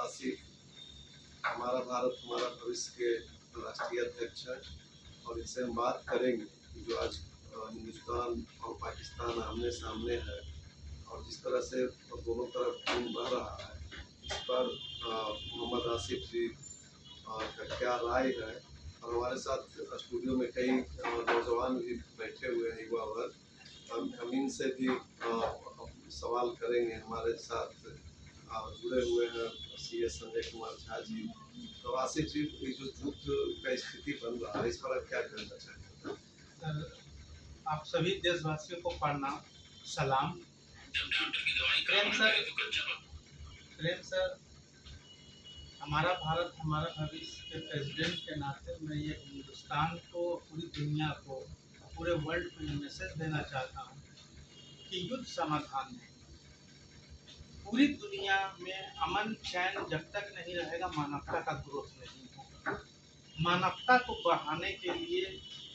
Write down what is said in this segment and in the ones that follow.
आसिफ हमारा भारत हमारा भविष्य के राष्ट्रीय अध्यक्ष है और इससे हम बात करेंगे कि जो आज हिंदुस्तान और पाकिस्तान आमने सामने है और जिस तरह से दोनों तरफ खून बह रहा है इस पर मोहम्मद आसिफ जी का क्या राय है। और हमारे साथ स्टूडियो में कई नौजवान भी बैठे हुए हैं, युवा वर्ग, हम इनसे भी सवाल करेंगे। हमारे साथ जुड़े हुए हैं सीए संजय कुमार झा जी। तो आसिफ जी, ये जो युद्ध का स्थिति बन रहा है इस पर आप क्या कहना चाहेंगे? आप सभी देशवासियों को प्रणाम, सलाम। प्रेम सर, हमारा भारत हमारा भविष्य के प्रेसिडेंट के नाते मैं ये हिंदुस्तान को, पूरी दुनिया को, पूरे वर्ल्ड को ये मैसेज देना चाहता हूँ कि युद्ध समाधान नहीं। पूरी दुनिया में अमन चैन जब तक नहीं रहेगा, मानवता का ग्रोथ नहीं होगा। मानवता को बढ़ाने के लिए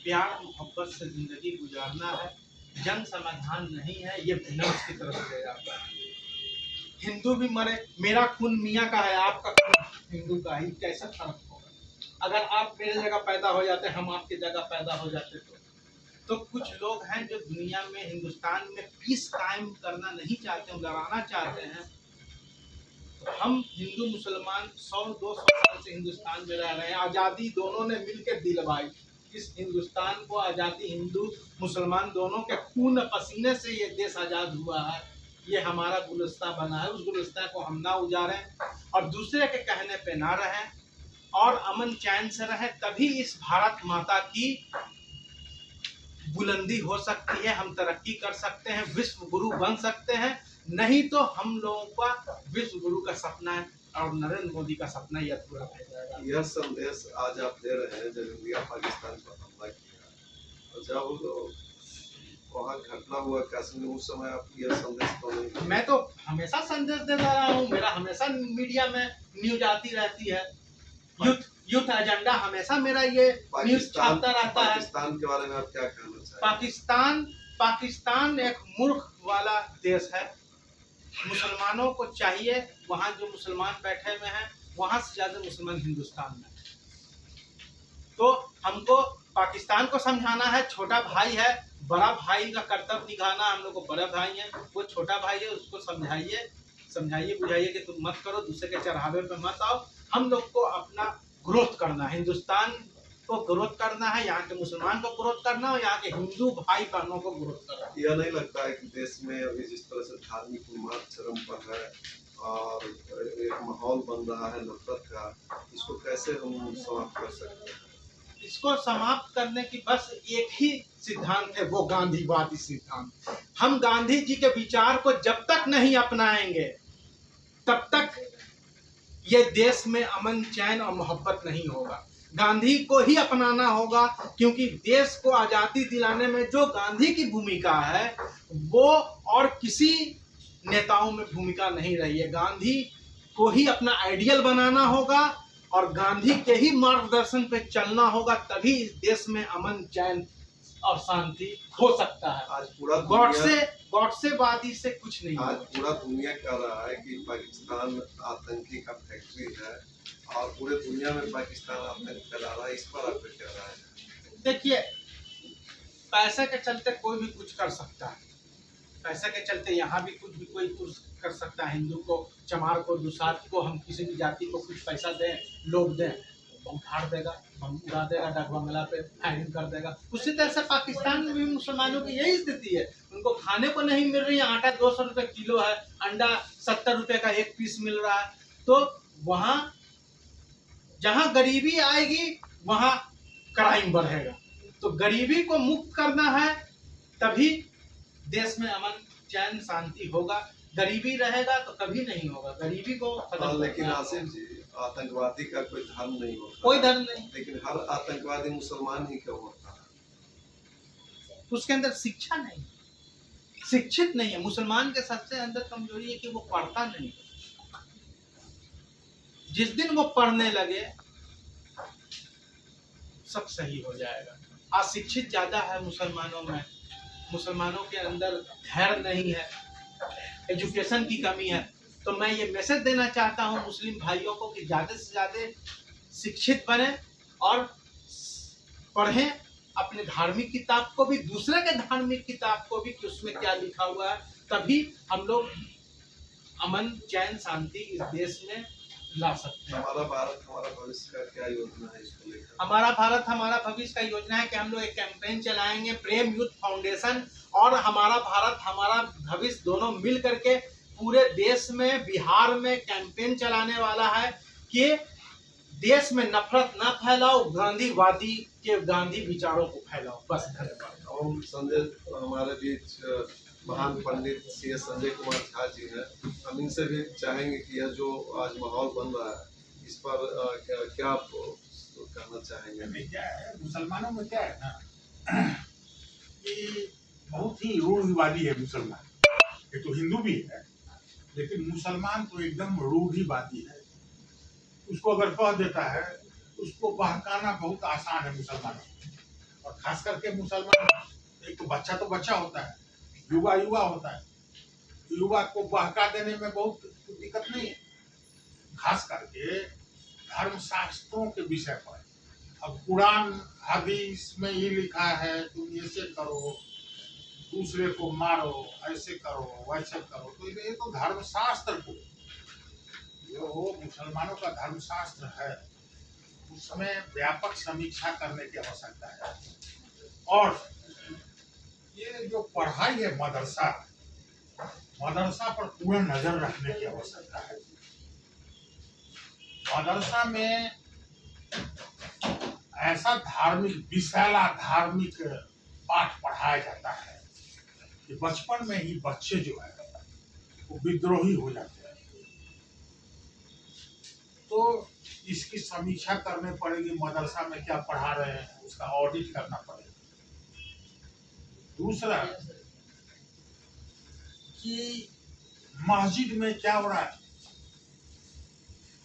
प्यार मोहब्बत से जिंदगी गुजारना है। जंग समाधान नहीं है, ये विनाश की तरफ ले जाता है। हिंदू भी मरे, मेरा खून मियाँ का है, आपका खून हिंदू का ही, कैसा फर्क होगा? अगर आप मेरे जगह पैदा हो जाते, हम आपकी जगह पैदा हो जाते तो कुछ लोग हैं जो दुनिया में, हिंदुस्तान में पीस कायम करना नहीं चाहते, लड़ाना चाहते हैं। हम हिंदू मुसलमान 100-200 साल से हिंदुस्तान में रह रहे हैं। आज़ादी दोनों ने मिलकर दिलवाई। इस हिंदुस्तान को आज़ादी हिंदू मुसलमान दोनों के खून पसीने से ये देश आज़ाद हुआ है। ये हमारा गुलिस्तान बना है, उस गुलिस्तान को हम ना उजाड़ें और दूसरे के कहने पे ना रहें और अमन चैन से रहें, तभी इस भारत माता की बुलंदी हो सकती है। हम तरक्की कर सकते हैं, विश्व गुरु बन सकते हैं। नहीं तो हम लोगों का विश्व गुरु का सपना है और नरेंद्र मोदी का सपना ही अधूरा रह जाएगा। यह संदेश आज आप दे रहे हैं जब इंडिया पाकिस्तान पर हमला किया और जब वहाँ घटना हुआ कश्मीर, उस समय आप यह संदेश तो नहीं? मैं तो हमेशा संदेश दे रहा हूँ, मेरा हमेशा मीडिया में न्यूज आती रहती है। युद्ध एजेंडा हमेशा मेरा ये न्यूज छापता रहता है। पाकिस्तान के बारे में आप क्या कहना चाहेंगे? पाकिस्तान एक मूर्ख वाला देश है। मुसलमानों को चाहिए, वहाँ जो मुसलमान बैठे हुए हैं वहाँ से ज्यादा मुसलमान हिंदुस्तान में। तो हमको पाकिस्तान को समझाना है, छोटा भाई है, बड़ा भाई का कर्तव्य निभाना। हम लोग को बड़ा भाई है, वो छोटा भाई है, उसको समझाइए बुझाइए कि तुम मत करो, दूसरे के चढ़ावे पे मत आओ। हम लोग को अपना ग्रोथ करना है, हिंदुस्तान को ग्रोथ करना है, यहाँ के मुसलमान को ग्रोथ करना और यहाँ के हिंदू भाई बहनों को ग्रोथ करना। यह नहीं लगता है कि देश में अभी जिस तरह से धार्मिक उन्माद चरम पर है और एक माहौल बन रहा है नफरत का, इसको कैसे हम समाप्त कर सकते हैं? इसको समाप्त करने की बस एक ही सिद्धांत है, वो गांधीवादी सिद्धांत। हम गांधी जी के विचार को जब तक नहीं अपनाएंगे तब तक ये देश में अमन चैन और मोहब्बत नहीं होगा। गांधी को ही अपनाना होगा, क्योंकि देश को आज़ादी दिलाने में जो गांधी की भूमिका है वो और किसी नेताओं में भूमिका नहीं रही है। गांधी को ही अपना आइडियल बनाना होगा और गांधी के ही मार्गदर्शन पे चलना होगा, तभी इस देश में अमन चैन और शांति हो सकता है। आज पूरा गॉडसेवादी से कुछ नहीं। आज पूरा दुनिया कह रहा है कि पाकिस्तान आतंकी का फैक्ट्री है और पूरे दुनिया में पाकिस्तान आतंक फैला रहा है। इस पर आप क्या राय है? देखिए, पैसे के चलते कोई भी कुछ कर सकता है। पैसे के चलते यहाँ भी कोई कुछ कर सकता है। हिंदू को, चमार को, दुसाध को, हम किसी भी जाति को कुछ पैसा दें, लोग दें, बम फाड़ देगा, बम उड़ा देगा, डाक बंगला पे फायरिंग कर देगा। उसी तरह से पाकिस्तान में भी मुसलमानों की यही स्थिति है। उनको खाने को नहीं मिल रही है, आटा 200 रुपये किलो है, अंडा 70 रुपये का एक पीस मिल रहा है। तो वहाँ जहाँ गरीबी आएगी वहाँ क्राइम बढ़ेगा। तो गरीबी को मुक्त करना है, तभी देश में अमन चैन शांति होगा। गरीबी रहेगा तो कभी नहीं होगा। गरीबी को खत्म। लेकिन आसिफ जी, आतंकवादी का कोई धर्म नहीं होता, कोई धर्म नहीं, लेकिन हर आतंकवादी मुसलमान ही क्यों होता है? उसके अंदर शिक्षा नहीं, शिक्षित नहीं है। मुसलमान के सबसे अंदर कमजोरी है कि वो पढ़ता नहीं। जिस दिन वो पढ़ने लगे सब सही हो जाएगा। अशिक्षित ज्यादा है मुसलमानों में, मुसलमानों के अंदर धैर्य नहीं है, एजुकेशन की कमी है। तो मैं ये मैसेज देना चाहता हूँ मुस्लिम भाइयों को कि ज़्यादा से ज़्यादा शिक्षित बने और पढ़ें अपने धार्मिक किताब को भी, दूसरे के धार्मिक किताब को भी कि उसमें क्या लिखा हुआ है। तभी हम लोग अमन चैन शांति इस देश में ला सकते हैं। हमारा भारत हमारा भविष्य का क्या योजना है इसको लेकर? हमारा भारत हमारा भविष्य का योजना है कि हम लोग एक कैंपेन चलाएंगे, प्रेम यूथ फाउंडेशन और हमारा भारत हमारा भविष्य दोनों मिल करके पूरे देश में, बिहार में कैंपेन चलाने वाला है कि देश में नफरत न फैलाओ, गांधीवादी के गांधी विचारों को फैलाओ। बस धन्यवाद। और संजय हमारे बीच महान पंडित सी एस संजय कुमार झा जी हैं, हम इनसे भी चाहेंगे कि यह जो आज माहौल बन रहा है इस पर क्या आप कहना चाहेंगे? नहीं, क्या है मुसलमानों में क्या है ना कि बहुत ही रूढ़िवादी है मुसलमान। ये तो हिंदू भी है लेकिन मुसलमान तो एकदम रूढ़िवादी है। उसको अगर कह देता है उसको बहकाना बहुत आसान है मुसलमानों। और खास करके मुसलमान, एक तो बच्चा होता है, युवा होता है, युवा को बहका देने में बहुत दिक्कत नहीं है। खास करके धर्म शास्त्रों के विषय पर, अब कुरान हदीस में ये लिखा है तुम ऐसे करो, दूसरे को मारो, ऐसे करो, वैसे करो, तो ये तो धर्मशास्त्र को, जो मुसलमानों का धर्मशास्त्र है उसमें व्यापक समीक्षा करने की आवश्यकता है। और ये जो पढ़ाई है मदरसा पर पूरा नजर रखने की आवश्यकता है। मदरसा में ऐसा विशाला धार्मिक पाठ पढ़ाया जाता है कि बचपन में ही बच्चे जो है वो विद्रोही हो जाते हैं। तो इसकी समीक्षा करनी पड़ेगी, मदरसा में क्या पढ़ा रहे हैं उसका ऑडिट करना पड़ेगा। दूसरा कि मस्जिद में क्या हो रहा है,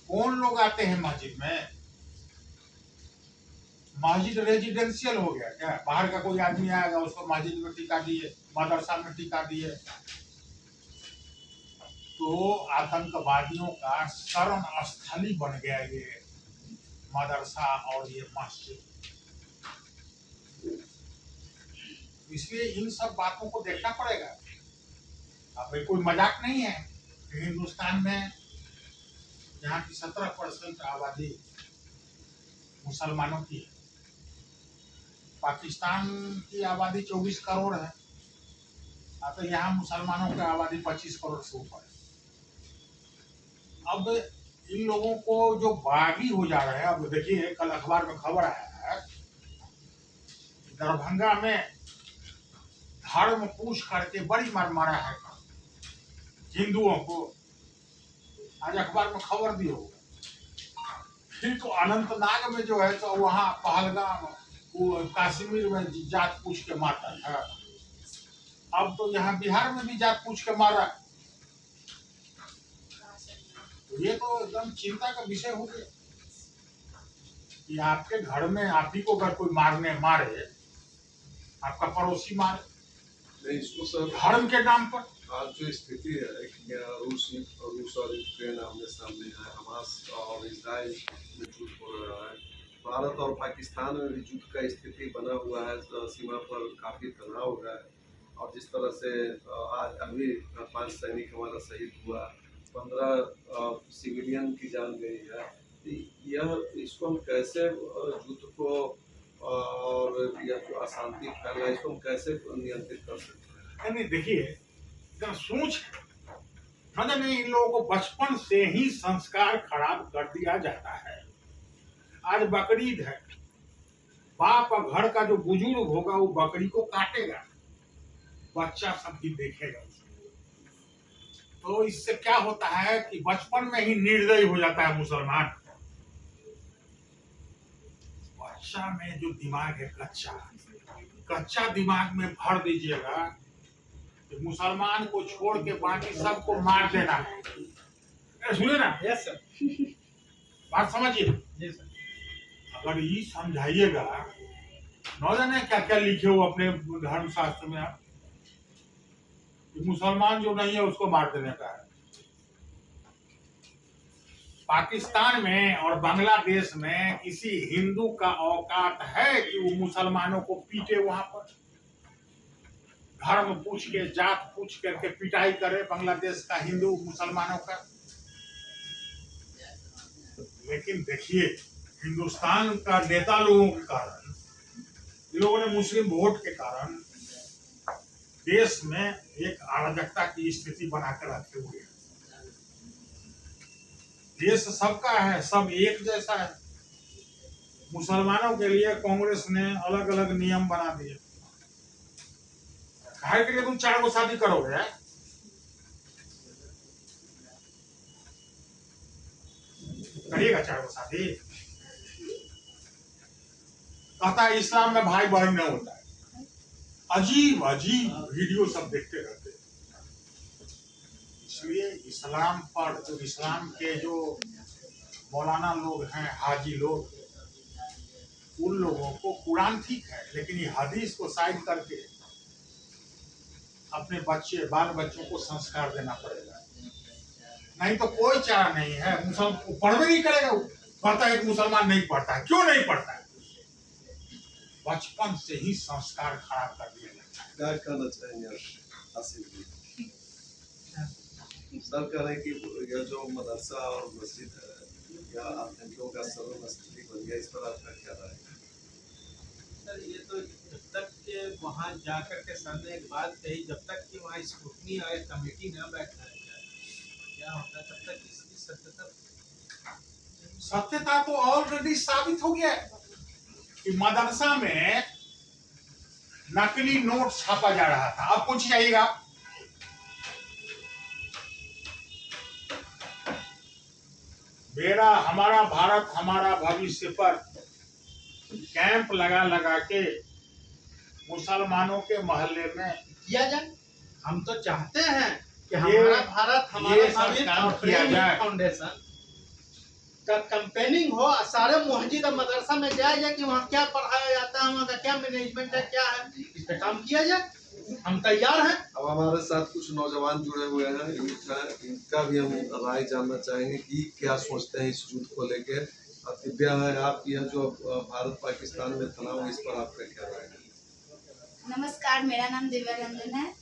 कौन लोग आते हैं मस्जिद में। मस्जिद रेजिडेंशियल हो गया क्या? बाहर का कोई आदमी आएगा उसको मस्जिद में टिका दिए, मदरसा में टिका दिए, तो आतंकवादियों का शरण स्थली बन गया ये मदरसा और ये मस्जिद। इसलिए इन सब बातों को देखना पड़ेगा। अब कोई मजाक नहीं है कि हिंदुस्तान में यहाँ की 17% आबादी मुसलमानों की है, पाकिस्तान की आबादी 24 करोड़ है, तो यहाँ मुसलमानों की आबादी 25 करोड़ से ऊपर है। अब इन लोगों को जो बागी हो जा रहे हैं, अब देखिए कल अखबार में खबर आया है दरभंगा में धर्म पूछ करके बड़ी मार मारा है हिंदुओं को। आज अखबार में खबर दी होगा। फिर तो अनंतनाग में जो है तो वहाँ पहलगाम, वो कश्मीर में जात पूछ के मारता था, अब तो यहाँ बिहार में भी जात पूछ के मारा। तो ये तो एकदम चिंता का विषय हो गया कि आपके घर में आप ही को अगर कोई मारे, आपका पड़ोसी मारे, नहीं इसको सर धर्म के नाम पर। आज जो स्थिति है कि रूस और यूक्रेन आमने सामने है, हमास और इजराइल में युद्ध हो रहा है, भारत और पाकिस्तान में भी युद्ध का स्थिति बना हुआ है, सीमा पर काफी तनाव है। और जिस तरह से आज अभी 5 सैनिक हमारा शहीद हुआ, 15 सिविलियन की जान गई है, यह इसको हम कैसे युद्ध को और यह जो अशांति फैल रहा है इसको हम कैसे नियंत्रित कर सकते हैं? नहीं देखिए, जरा सोच मतलब नहीं, इन लोगों को बचपन से ही संस्कार खराब कर दिया जाता है। आज बकरीद है, बाप और घर का जो बुजुर्ग होगा वो बकरी को काटेगा, बच्चा सब भी देखेगा। तो इससे क्या होता है कि बचपन में ही निर्दयी हो जाता है मुसलमान। बच्चा में जो दिमाग है कच्चा दिमाग में भर दीजिएगा कि मुसलमान को छोड़ के बाकी सबको मार देना है। सुनिए ना, यस सर, बात समझिए। जी सर, अगर ये समझाइएगा, न जाने क्या क्या लिखे हो अपने धर्म शास्त्र में आप, मुसलमान जो नहीं है उसको मार देने का है, पाकिस्तान में और बांग्लादेश में किसी हिंदू का औकात है कि वो मुसलमानों को पीटे? वहां पर धर्म पूछ के, जात पूछ करके पिटाई करे बांग्लादेश का हिंदू मुसलमानों का। लेकिन देखिए, हिंदुस्तान का नेता लोगों के कारण, इन लोगों ने मुस्लिम वोट के कारण देश में एक अराजकता की स्थिति बनाकर रखे हुए हैं। देश सबका है, सब एक जैसा है। मुसलमानों के लिए कांग्रेस ने अलग अलग नियम बना दिए। काहे के लिए तुम 4 गो शादी करोगे? करिएगा 4 गो शादी? कहता है इस्लाम में भाई बहन न होता है। अजीब अजीब वीडियो सब देखते रहते हैं। इसलिए इस्लाम पर, इस्लाम के जो मौलाना लोग हैं, हाजी लोग, उन लोगों को कुरान ठीक है, लेकिन ये हदीस को साइड करके अपने बच्चे, बाल बच्चों को संस्कार देना पड़ेगा। नहीं तो कोई चारा नहीं है। मुसलमान पढ़वे नहीं करेगा। पढ़ता है कि मुसलमान नहीं पढ़ता है। क्यों नहीं पढ़ता है? बचपन से ही संस्कार खराब कर दिया जाता है। क्या कहना चाहेंगे आसिफ जी? सर कह रहे हैं कि यह जो मदरसा और मस्जिद है, या आतंकियों का सरल स्थली बन गया, इस पर आपका क्या राय है? सर ये तो जब तक के वहाँ जाकर के सर ने एक बात कही, जब तक कि वहाँ स्क्रूटनी और कमेटी न बैठाया जाए, क्या होता है, तब तक इसकी सत्यता तो ऑलरेडी साबित हो गया है कि मदरसा में नकली नोट छापा जा रहा था। अब पूछ जाइएगा, मेरा हमारा भारत हमारा भविष्य पर कैंप लगा लगा के मुसलमानों के मोहल्ले में किया जाए। हम तो चाहते हैं कि ये- हमारा भारत हमारा ये सब काम किया जाए। फाउंडेशन का कैंपेनिंग हो, सारे मस्जिद और मदरसा में जाया जाए कि वहाँ क्या पढ़ाया जाता है, वहाँ का क्या मैनेजमेंट है, क्या है, इस पे काम किया जाए। हम तैयार हैं। अब हमारे साथ कुछ नौजवान जुड़े हुए हैं, इनका भी हम राय जानना चाहेंगे कि क्या सोचते हैं इस युद्ध को लेके। दिव्या है, आप यह जो भारत पाकिस्तान में तनाव, इस पर आपका क्या राय है? नमस्कार, मेरा नाम दिव्या रंजन है।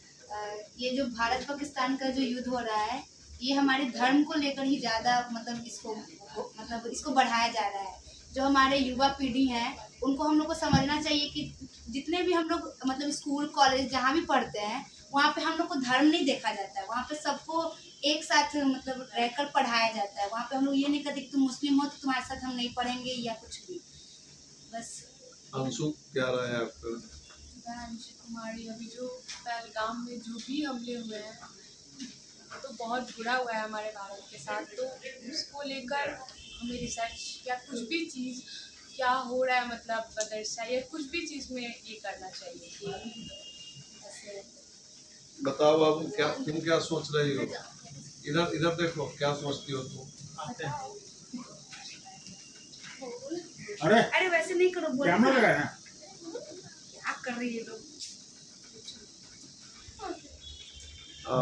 ये जो भारत पाकिस्तान का जो युद्ध हो रहा है, ये हमारे धर्म को लेकर ही ज़्यादा मतलब इसको बढ़ाया जा रहा है। जो हमारे युवा पीढ़ी है, उनको हम लोग को समझना चाहिए कि जितने भी हम लोग मतलब स्कूल कॉलेज जहाँ भी पढ़ते हैं, वहाँ पे हम लोग को धर्म नहीं देखा जाता है। वहाँ पे सबको एक साथ मतलब रहकर पढ़ाया जाता है। वहाँ पे हम लोग ये नहीं कहते कि तुम मुस्लिम हो तो तुम्हारे साथ हम नहीं पढ़ेंगे या कुछ भी। बस। अंशु, क्या राय है आपका? मैं अंशु कुमारी। अभी जो पहलगाम में जो भी हमले हुए हैं, तो बहुत बुरा हुआ है हमारे भारत के साथ। तो उसको लेकर हमें रिसर्च या कुछ भी चीज़ क्या हो रहा है, मतलब मदरसा या कुछ भी चीज़ में ये करना चाहिए कि ऐसे। बताओ बाबू, तुम क्या सोच रही हो? इधर इधर देखो, क्या सोचती हो तुम? आते हैं। अरे अरे वैसे नहीं करो, बोलो। कैमरा लगा है ना? क्या कर रही है लोग?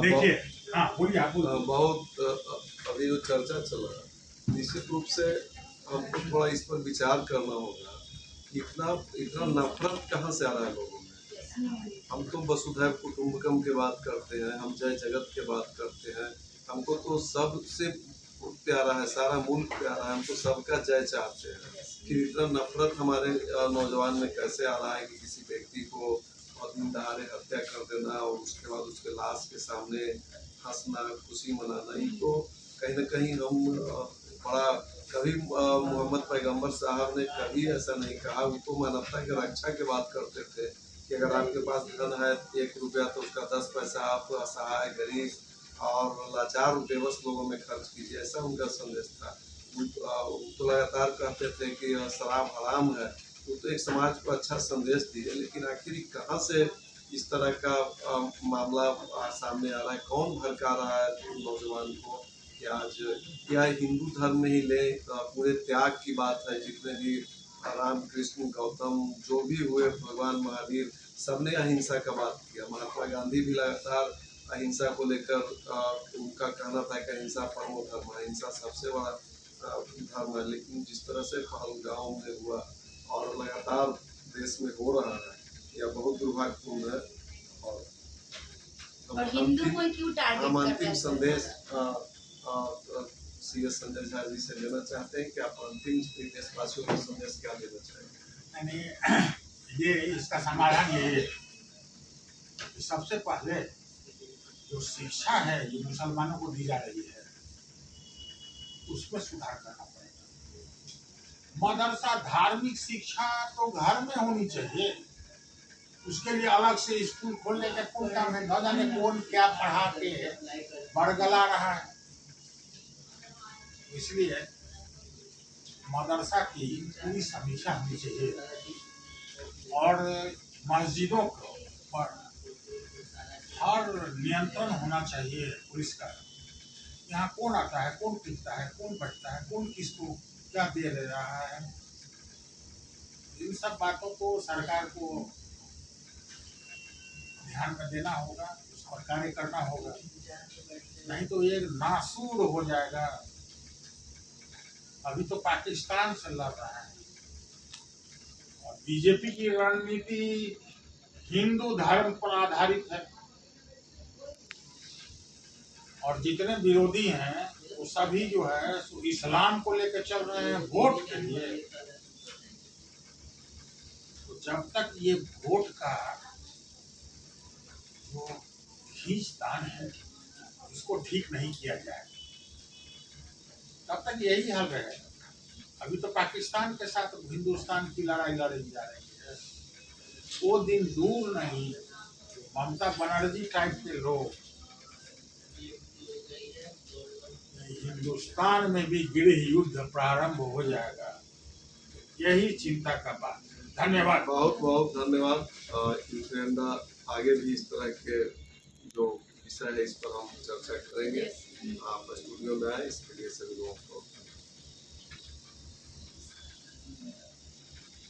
देखिए, हाँ बोलिए, आप बोलिए। बहुत अभी जो चर्चा चल रहा है, निश्चित रूप से हमको थोड़ा इस पर विचार करना होगा। इतना नफरत कहाँ से आ रहा है लोगों में? हम तो वसुधैव कुटुंबकम की बात करते हैं, हम जय जगत की बात करते हैं। हमको तो सबसे प्यारा है, सारा मुल्क प्यारा है, हम तो सबका जय चाहते हैं। फिर इतना नफरत हमारे नौजवान में कैसे आ रहा है कि किसी व्यक्ति को दिन दहाड़े हत्या कर देना और उसके बाद उसके लाश के सामने हंसना, खुशी मनाना। ये तो कहीं ना कहीं हम बड़ा, कभी मोहम्मद पैगंबर साहब ने कभी ऐसा नहीं कहा। वो तो मानवता की रक्षा की बात करते थे कि अगर आपके पास धन है 1 रुपया तो उसका 10 पैसा आप असहाय, गरीब और लाचार बेबस लोगों में खर्च कीजिए, ऐसा उनका संदेश था। वो तो लगातार कहते थे कि शराब हराम है। वो तो एक समाज को अच्छा संदेश दिए, लेकिन आखिर कहाँ से इस तरह का मामला सामने आ रहा है? कौन भड़का रहा है नौजवान को कि आज या हिंदू धर्म में ही ले, पूरे त्याग की बात है। जितने भी राम कृष्ण गौतम जो भी हुए, भगवान महावीर, सबने अहिंसा का बात किया। महात्मा गांधी भी लगातार अहिंसा को लेकर उनका कहना था कि अहिंसा परमो धर्म, अहिंसा सबसे बड़ा का भी धर्म है, लेकिन जिस तरह से पहलगाम में हुआ और लगातार देश में हो रहा है, यह बहुत दुर्भाग्यपूर्ण है। और और हिंदू को क्यों टारगेट हम करते अंतिम हैं? संदेश सी एस संजय झा जी से लेना चाहते हैं कि आप अंतिम देशवासियों को संदेश क्या देना चाहेंगे? यानी ये इसका समाधान यही है कि सबसे पहले जो शिक्षा है जो मुसलमानों को दी जा रही है उसमें सुधार करना पड़ेगा। मदरसा धार्मिक शिक्षा तो घर में होनी चाहिए, उसके लिए अलग से स्कूल खोलने का कोई काम है। न जाने कौन क्या पढ़ा के बरगला रहा है। इसलिए मदरसा की पूरी समीक्षा होनी चाहिए और मस्जिदों पर हर नियंत्रण होना चाहिए पुलिस का। यहाँ कौन आता है, कौन पीता है, कौन बैठता है, कौन किसको क्या दे रहा है, इन सब बातों को सरकार को ध्यान में देना होगा, उस पर कार्य करना होगा, नहीं तो ये नासूर हो जाएगा। अभी तो पाकिस्तान से लड़ रहा है और बीजेपी की रणनीति हिंदू धर्म पर आधारित है और जितने विरोधी हैं वो सभी जो है इस्लाम को लेकर चल रहे हैं वोट के लिए। तो जब तक ये वोट का जो खींचतान है उसको ठीक नहीं किया जाए तब तक यही हाल रहेगा। अभी तो पाकिस्तान के साथ हिंदुस्तान की लड़ाई लड़ी जा रही है। वो दिन दूर नहीं, ममता बनर्जी टाइप के लोग हिंदुस्तान में भी गृह युद्ध प्रारंभ हो जाएगा, यही चिंता का बात है। धन्यवाद, बहुत बहुत धन्यवाद। इंद्रेंद्र, आगे भी इस तरह के जो विषय है इस पर हम चर्चा करेंगे। आप स्टूडियो में आए इसके लिए सभी लोगों को